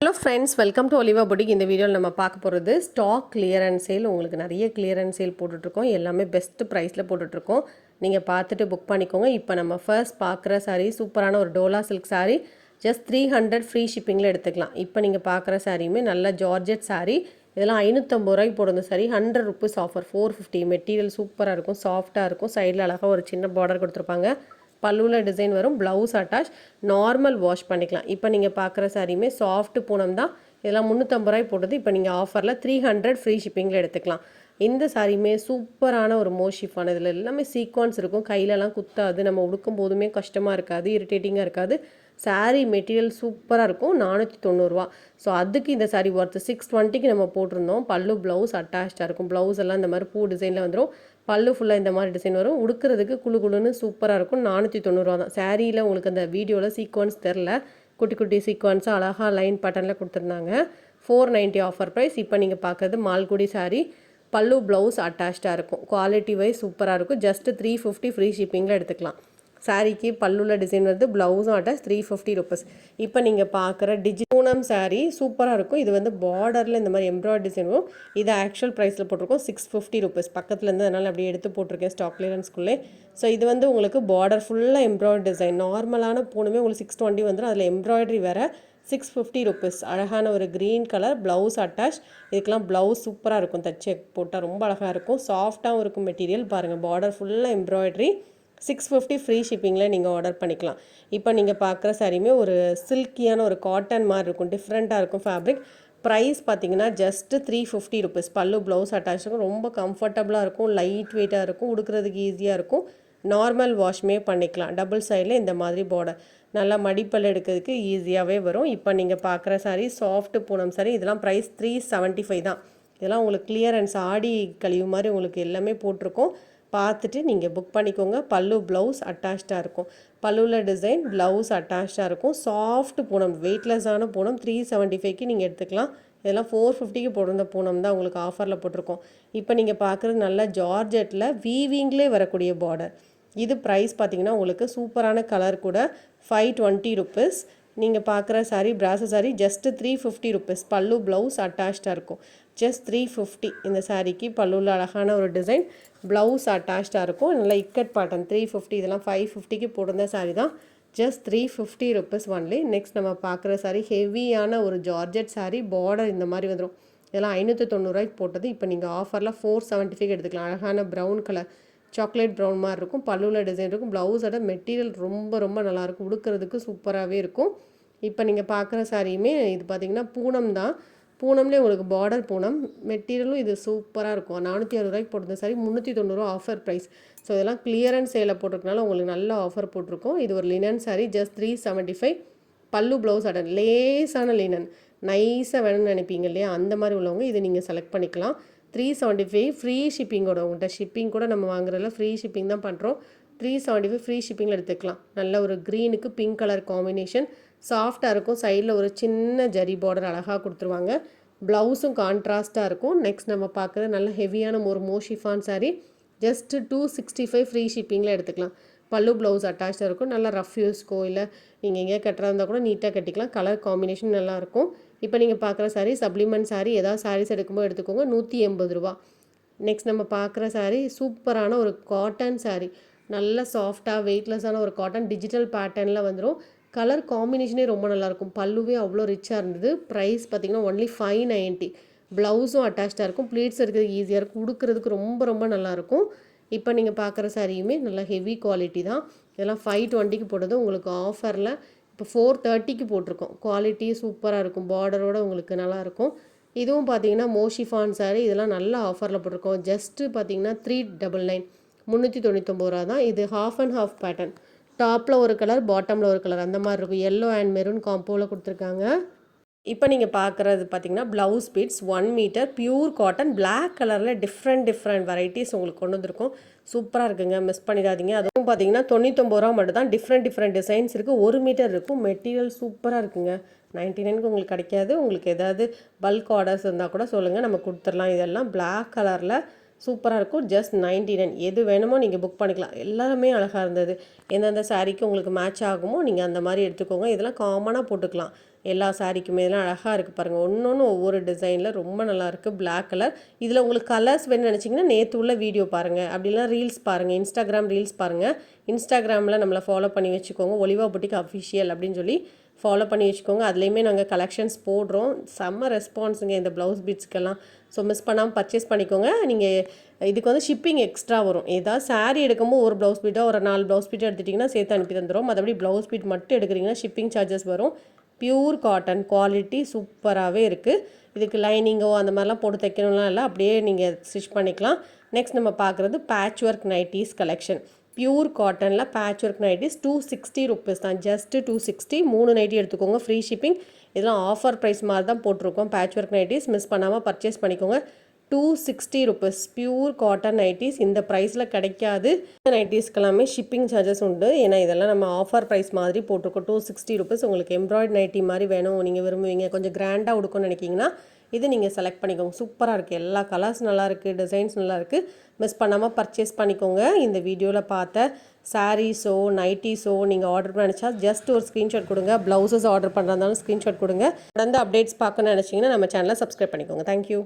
Hello friends, welcome to Oliva boutique. இந்த வீடியோவில் நம்ம பார்க்க போகிறது ஸ்டாக் கிளியரன்ஸ் சேல். உங்களுக்கு நிறைய கிளியரன்ஸ் சேல் போட்டுட்ருக்கோம். எல்லாமே பெஸ்ட் ப்ரைஸில் போட்டுட்ருக்கோம். நீங்கள் பார்த்துட்டு புக் பண்ணிக்கோங்க. இப்போ நம்ம ஃபர்ஸ்ட் பார்க்குற சாரீ சூப்பரான ஒரு Dola silk sari. Just 300 free ஷிப்பிங்கில் எடுத்துக்கலாம். இப்போ நீங்கள் பார்க்குற சாரியுமே நல்ல ஜார்ஜெட் சாரீ. இதெல்லாம் 550 ரூபாய்க்கு போடுற சாரீ. 100 rupees offer, 450. மெட்டீரியல் சூப்பராக இருக்கும், சாஃப்டாக இருக்கும். சைடில் அழகாக ஒரு சின்ன பார்டர் கொடுத்துருப்பாங்க. பல்லுவில் டிசைன் வரும், ப்ளவுஸ் அட்டாச், நார்மல் வாஷ் பண்ணிக்கலாம். இப்போ நீங்கள் பார்க்குற சாரியுமே சாஃப்ட் பூனம் தான். இதெல்லாம் 350 ரூபாய் போட்டது. இப்போ நீங்கள் ஆஃபரில் 300 ஃப்ரீ ஷிப்பிங்கில் எடுத்துக்கலாம். இந்த சாரியுமே சூப்பரான ஒரு மோஷிஃபான, இதில் எல்லாமே சீக்வன்ஸ் இருக்கும். கையிலலாம் குத்தாது, நம்ம உடுக்கும் போதுமே கஷ்டமாக இருக்காது, இரிட்டேட்டிங்காக இருக்காது. சாரீ மெட்டீரியல் சூப்பராக இருக்கும். 490 ரூபா. ஸோ அதுக்கு இந்த சாரீ ஒர்த்து. 620க்கு நம்ம போட்டிருந்தோம். பல்லு ப்ளவுஸ் அட்டாச்சாக இருக்கும். ப்ளவுஸ் எல்லாம் இந்த மாதிரி பூ டிசைனில் வந்துடும். பல்லு ஃபுல்லாக இந்த மாதிரி டிசைன் வரும். உடுக்கிறதுக்கு குழு குழுன்னு சூப்பராக இருக்கும். 490 ரூபா தான். சாரியில் உங்களுக்கு அந்த வீடியோவில் சீக்வன்ஸ் தெரில, குட்டி குட்டி சீக்வன்ஸாக அழகாக லைன் பேட்டர்னில் கொடுத்துருந்தாங்க. 490 ஆஃபர் ப்ரைஸ். இப்போ நீங்கள் பார்க்குறது மால்குடி சாரீ. பல்லு ப்ளவுஸ் அட்டாச்சாக இருக்கும். குவாலிட்டி வைஸ் சூப்பராக இருக்கும். ஜஸ்ட் 350 ஃப்ரீ ஷிப்பிங்கில் எடுத்துக்கலாம். சாரீக்கு பல்லுவில் டிசைன் வருது, ப்ளவுஸும் அட்டாச், 350 ருபீஸ். இப்போ நீங்கள் பார்க்குற பூனம் சாரீ சூப்பராக இருக்கும். இது வந்து பார்டரில் இந்த மாதிரி எம்ப்ராய்டரி டிசைன் வரும். இது ஆக்சுவல் ப்ரைஸில் போட்டிருக்கோம் 650 ருபீஸ். பக்கத்துலேருந்து அதனால் அப்படியே எடுத்து போட்டிருக்கேன் ஸ்டாக் கிளியரன்ஸ்குள்ளே. ஸோ இது வந்து உங்களுக்கு பார்டர் ஃபுல்லாக எம்ப்ராய்டரி டிசைன். நார்மலான பூனுமே உங்களுக்கு 620 வந்துடும். அதில் எம்ப்ராய்டரி வேறு. 650 ருபீஸ். அழகான ஒரு க்ரீன் கலர் ப்ளவுஸ் அட்டாச். இதுக்கெலாம் ப்ளவுஸ் சூப்பராக இருக்கும், தச்சு போட்டால் ரொம்ப அழகாக இருக்கும். சாஃப்டாகவும் இருக்கும் மெட்டீரியல். பாருங்கள், பார்டர் ஃபுல்லாக எம்ப்ராய்டரி. 650 ஃப்ரீ ஷிப்பிங்கில் நீங்கள் ஆர்டர் பண்ணிக்கலாம். இப்போ நீங்கள் பார்க்குற சாரியுமே ஒரு சில்கியான ஒரு காட்டன் மாதிரி இருக்கும், டிஃப்ரெண்ட்டாக இருக்கும் ஃபேப்ரிக். ப்ரைஸ் பார்த்தீங்கன்னா ஜஸ்ட்டு 350 ருபீஸ். பல்லு ப்ளவுஸ் அட்டாச் இருக்கும். ரொம்ப கம்ஃபர்டபுளாக இருக்கும், லைட் வெயிட்டாக இருக்கும், உடுக்கிறதுக்கு ஈஸியாக இருக்கும். நார்மல் வாஷ்மே பண்ணிக்கலாம். டபுள் சைடில் இந்த மாதிரி பார்டர், நல்லா மடிப்பல் எடுக்கிறதுக்கு ஈஸியாகவே வரும். இப்போ நீங்கள் பார்க்குற சாரீ சாஃப்ட் பூனம் சாரீ. இதெல்லாம் ப்ரைஸ் 375 தான். இதெல்லாம் உங்களுக்கு கிளியரன்ஸ் ஆடி கழிவு மாதிரி உங்களுக்கு எல்லாமே போட்டிருக்கோம். பார்த்துட்டு நீங்கள் புக் பண்ணிக்கோங்க. பல்லு ப்ளவுஸ் அட்டாச்சாக இருக்கும். பல்லுவில் டிசைன், ப்ளவுஸ் அட்டாச்சாக இருக்கும். சாஃப்ட் பூனம், வெயிட்லெஸ்ஸான பூனம். 375க்கு நீங்கள் எடுத்துக்கலாம். இதெல்லாம் 450க்கு போட்டிருந்த பூனம் தான் உங்களுக்கு ஆஃபரில் போட்டிருக்கோம். இப்போ நீங்கள் பார்க்குறது நல்ல ஜார்ஜெட்டில் வீவிங்லேயே வரக்கூடிய பார்டர். இது ப்ரைஸ் பார்த்தீங்கன்னா உங்களுக்கு சூப்பரான கலர் கூட, 520 ருபீஸ். நீங்கள் பார்க்குற sari brasso sari just 350 rupees. பல்லு ப்ளவுஸ் அட்டாச்சாக இருக்கும். ஜஸ்ட் 350. இந்த சாரீக்கு பல்லுவில் அழகான ஒரு டிசைன், ப்ளவுஸ் அட்டாச்சாக இருக்கும். நல்லா இக்கட் பாட்டன். 350. இதெல்லாம் 550க்கு போட்டிருந்த சாரீ தான். Just 350 rupees only. நெக்ஸ்ட் நம்ம பார்க்குற சாரீ ஹெவியான ஒரு ஜார்ஜெட் சாரீ. பார்டர் இந்த மாதிரி வந்துடும். இதெல்லாம் 590 ரூபாய்க்கு போட்டது. இப்போ நீங்கள் ஆஃபரில் 475 எடுத்துக்கலாம். அழகான ப்ரௌன் கலர், சாக்லேட் ப்ரௌன் மாதிரி இருக்கும். பல்லுவில் டிசைன் இருக்கும். ப்ளவுஸோட மெட்டீரியல் ரொம்ப ரொம்ப நல்லாயிருக்கும், உடுக்கிறதுக்கு சூப்பராகவே இருக்கும். இப்போ நீங்கள் பார்க்குற சாரியுமே இது பார்த்திங்கன்னா பூனம் தான். பூனம்லேயே உங்களுக்கு பார்டர் பூனம். மெட்டீரியலும் இது சூப்பராக இருக்கும். 460 ரூபாய்க்கு போட்டிருந்த சாரி 390 ரூபா ஆஃபர் ப்ரைஸ். ஸோ இதெல்லாம் கிளியரன்ஸ் சேலில் போட்டிருக்கனால உங்களுக்கு நல்ல ஆஃபர் போட்டிருக்கோம். இது ஒரு லினன் சாரி. ஜஸ்ட் 375. பல்லு ப்ளவுஸ் அட்டன், லேஸான லினன், நைஸாக வேணும்னு நினைப்பீங்க இல்லையா, அந்த மாதிரி உள்ளவங்க இது நீங்கள் செலக்ட் பண்ணிக்கலாம். 375 ஃப்ரீ ஷிப்பிங்கோட. உங்கள்கிட்ட ஷிப்பிங் கூட நம்ம வாங்குறதுல ஃப்ரீ ஷிப்பிங் தான் பண்ணுறோம். 375 ஃப்ரீ ஷிப்பிங்கில் எடுத்துக்கலாம். நல்ல ஒரு க்ரீனுக்கு பிங்க் கலர் காம்பினேஷன். சாஃப்டாக இருக்கும். சைடில் ஒரு சின்ன ஜரி பார்டர் அழகாக கொடுத்துருவாங்க. ப்ளவுஸும் கான்ட்ராஸ்ட்டாக இருக்கும். நெக்ஸ்ட் நம்ம பார்க்குறது நல்ல ஹெவியான ஒரு மோஷிஃபான் சாரீ. ஜஸ்ட்டு 265 ஃப்ரீ ஷிப்பிங்கில் எடுத்துக்கலாம். பல்லு ப்ளவுஸ் அட்டாச்சாக இருக்கும். நல்லா ரஃப் யூஸ்க்கோ இல்லை நீங்கள் எங்கேயா கட்டுறா இருந்தால் கூட நீட்டாக கட்டிக்கலாம். கலர் காம்பினேஷன் நல்லாயிருக்கும். இப்போ நீங்கள் பார்க்குற சாரீ சப்ளிமெண்ட் சாரீ. ஏதாவது சாரீஸ் எடுக்கும்போது எடுத்துக்கோங்க. 180 ரூபா. நெக்ஸ்ட் நம்ம பார்க்குற சாரீ சூப்பரான ஒரு காட்டன் சாரீ. நல்ல சாஃப்டாக வெயிட்லெஸ்ஸான ஒரு காட்டன், டிஜிட்டல் பேட்டர்னில் வந்துடும். கலர் காம்பினேஷனே ரொம்ப நல்லாயிருக்கும். பல்லுவே அவ்வளோ ரிச்சாக இருந்தது. ப்ரைஸ் பார்த்திங்கன்னா ஒன்லி 590. ப்ளவுஸும் அட்டாச்சாக இருக்கும். ப்ளீட்ஸ் இருக்கிறதுக்கு ஈஸியாக இருக்கும், உடுக்கிறதுக்கு ரொம்ப ரொம்ப நல்லாயிருக்கும். இப்போ நீங்கள் பார்க்குற சாரியுமே நல்லா ஹெவி குவாலிட்டி தான். இதெல்லாம் 520க்கு போட்டது. உங்களுக்கு ஆஃபரில் இப்போ 430க்கு போட்டிருக்கோம். குவாலிட்டி சூப்பராக இருக்கும். பார்டரோடு உங்களுக்கு நல்லாயிருக்கும். இதுவும் பார்த்தீங்கன்னா மோஷிஃபான் சாரி. இதெல்லாம் நல்ல ஆஃபரில் போட்டிருக்கோம். ஜஸ்ட்டு பார்த்தீங்கன்னா 399, 399 ரூபா தான். இது ஹாஃப் அண்ட் ஹாஃப் பேட்டர்ன். டாப்பில் ஒரு கலர், பாட்டமில் ஒரு கலர், அந்த மாதிரி இருக்கும். எல்லோ அண்ட் மெரூன் காம்போவில் கொடுத்துருக்காங்க. இப்போ நீங்கள் பார்க்குறது பார்த்தீங்கன்னா blouse bits 1 metre pure cotton, black கலரில் டிஃப்ரெண்ட் வெரைட்டிஸ் உங்களுக்கு கொண்டு வந்திருக்கும். சூப்பராக இருக்குங்க, மிஸ் பண்ணிடாதீங்க. அதுவும் பார்த்தீங்கன்னா 99 ரூபா மட்டும் தான். டிஃப்ரெண்ட் டிசைன்ஸ் இருக்குது. 1 மீட்டர் இருக்கும். மெட்டீரியல் சூப்பராக இருக்குங்க. 99க்கு உங்களுக்கு கிடைக்காது. உங்களுக்கு ஏதாவது பல்க் ஆர்டர்ஸ் இருந்தால் கூட சொல்லுங்கள், நம்ம கொடுத்துடலாம். இதெல்லாம் பிளாக் கலரில் சூப்பராக இருக்கும். ஜஸ்ட் 99. எது வேணுமோ நீங்கள் புக் பண்ணிக்கலாம். எல்லாமே அழகாக இருந்தது. எந்தெந்த சாரீக்கு உங்களுக்கு மேட்ச் ஆகுமோ நீங்கள் அந்த மாதிரி எடுத்துக்கோங்க. இதெல்லாம் காமனாக போட்டுக்கலாம். எல்லா சாரீக்குமே இதெல்லாம் அழகாக இருக்குது பாருங்கள். ஒன்று ஒவ்வொரு டிசைனில் ரொம்ப நல்லாயிருக்கு. Black colour. இதில் உங்களுக்கு கலர்ஸ் வேணும்னு நினச்சிங்கன்னா நேற்று உள்ள வீடியோ பாருங்கள். அப்படிலாம் ரீல்ஸ் பாருங்கள். இன்ஸ்டாகிராம் ரீல்ஸ் பாருங்கள். இன்ஸ்டாகிராமில் நம்மளை ஃபாலோ பண்ணி வச்சுக்கோங்க. ஒலிவா புட்டிக் அஃபிஷியல் அப்படின்னு சொல்லி ஃபாலோ பண்ணி வச்சுக்கோங்க. அதுலேயுமே நாங்கள் கலெக்ஷன்ஸ் போடுறோம். செம்ம ரெஸ்பான்ஸுங்க இந்த ப்ளவுஸ் பீட்ஸ்க்கெல்லாம். ஸோ மிஸ் பண்ணாமல் பர்ச்சேஸ் பண்ணிக்கோங்க. நீங்கள் இதுக்கு வந்து ஷிப்பிங் எக்ஸ்ட்ரா வரும். ஏதாவது சாரீ எடுக்கும்போது ஒரு ப்ளவுஸ் பீட்டோ ஒரு 4 ப்ளவுஸ் பீட்டோ எடுத்துட்டிங்கன்னா சேர்த்து அனுப்பி தந்துடும். மற்றபடி ப்ளவுஸ் பீட் மட்டும் எடுக்கிறீங்கன்னா ஷிப்பிங் சார்ஜஸ் வரும். பியூர் காட்டன் குவாலிட்டி சூப்பராகவே இருக்குது. இதுக்கு லைனிங்கோ அந்த மாதிரிலாம் போட்டு தைக்கணும்லாம் இல்லை, அப்படியே நீங்கள் ஸ்டிச் பண்ணிக்கலாம். நெக்ஸ்ட் நம்ம பார்க்குறது patch work nighties collection. Pure காட்டனில் பேட்ச் ஒர்க் நைட்டிஸ் 260 ருபீஸ் தான். ஜஸ்ட்டு 260. 3 நைட்டி எடுத்துக்கோங்க. Free shipping. இதெல்லாம் ஆஃபர் ப்ரைஸ் மாதிரி தான் போட்டிருக்கோம். பேட்ச் ஒர்க் நைட்டிஸ் மிஸ் பண்ணாமல் பர்ச்சேஸ் பண்ணிக்கோங்க. 260 ருபீஸ் பியூர் காட்டன் நைட்டிஸ். இந்த ப்ரைஸில் கிடைக்காது. நைட்டிஸ்க்கு எல்லாமே ஷிப்பிங் சார்ஜஸ் உண்டு. ஏன்னா இதெல்லாம் நம்ம ஆஃபர் ப்ரைஸ் மாதிரி போட்டிருக்கோம். 260 ருபீஸ். உங்களுக்கு எம்ப்ராய்ட் நைட்டி மாதிரி வேணும், நீங்கள் விரும்புவீங்க, கொஞ்சம் கிராண்டாக உடுக்கணும்னு நினைக்கிங்கன்னா இது நீங்கள் செலக்ட் பண்ணிக்கோங்க. சூப்பராக இருக்குது. எல்லா கலர்ஸ் நல்லாயிருக்கு, டிசைன்ஸ் நல்லாயிருக்கு. மிஸ் பண்ணாமல் பர்ச்சேஸ் பண்ணிக்கோங்க. இந்த வீடியோவில் பார்த்த சாரீஸோ நைட்டிஸோ நீங்கள் ஆர்டர் பண்ண நினச்சா ஜஸ்ட் ஒரு ஸ்க்ரீன்ஷாட் கொடுங்க. ப்ளவுசஸ் ஆர்டர் பண்ணுறதாலும் ஸ்க்ரீன்ஷாட் கொடுங்க. தொடர்ந்து அப்டேட்ஸ் பார்க்கணும்னு நினச்சிங்கன்னா நம்ம சேனலை சப்ஸ்கிரைப் பண்ணிக்கோங்க. தேங்க்யூ.